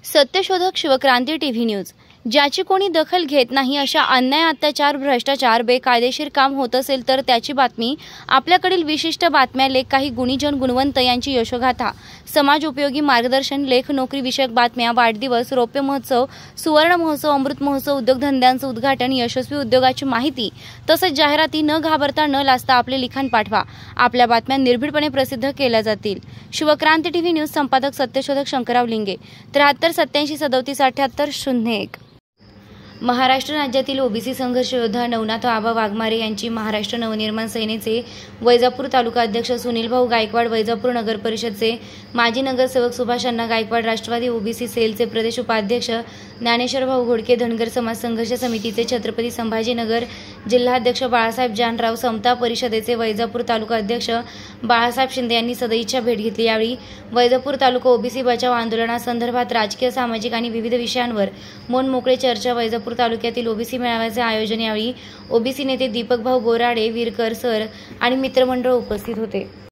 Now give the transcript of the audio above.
सत्यशोधक Shivkranti TV news. ज्याची कोणी दखल घेत नाही अशा अन्याय, अत्याचार, भ्रष्टाचार, बेकायदेशीर काम होत असेल तर त्याची बातमी, आपल्याकडील विशिष्ट बातम्या, लेख, काही गुणीजन गुणवंत यांची यशोगाथा, समाज उपयोगी मार्गदर्शन, लेख, नोकरी विषयक बातम्या, वाढदिवस, रौप्य महोत्सव, सुवर्ण महोत्सव, अमृत महोत्सव, उद्योगधंद्यांचं उद्घाटन, यशस्वी उद्योगाची माहिती तसंच जाहिराती न घाबरता न लाजता आपले लिखाण पाठवा। आपल्या बातम्या निर्भीडपणे प्रसिद्ध केल्या जातील। शिवक्रांती टीव्ही न्यूज संपादक सत्यशोधक शंकरराव लिंगे 73 87 37 78 01। महाराष्ट्र राज्यातील ओबीसी संघर्ष योद्धा नवनाथ आबा वाघमारे यांची महाराष्ट्र नवनिर्माण सेनेचे वैजापूर तालुका अध्यक्ष सुनील भाऊ गायकवाड, वैजापूर नगर परिषदचे माजी नगरसेवक सुभाष अण्णा गायकवाड, राष्ट्रवादी ओबीसी सेलचे प्रदेश उपाध्यक्ष ज्ञानेश्वर भाऊ घोडके, धनगर समाज संघर्ष समितीचे छत्रपती संभाजीनगर जिल्हाध्यक्ष बाळासाहेब जानराव, समता परिषदेचे वैजापूर तालुका अध्यक्ष बाळासाहेब शिंदे यांनी सदैच्छा भेट घेतली। यावेळी वैजापूर तालुका ओबीसी बचाव आंदोलनासंदर्भात राजकीय, सामाजिक आणि विविध विषयांवर मनमोकळे चर्चा। वैजापूर तालुक्यातील ओबीसी मेळाव्याचे आयोजन। यावेळी ओबीसी नेते दीपक भाऊ बोराडे, विरकर सर आणि मित्रमंडळ उपस्थित होते।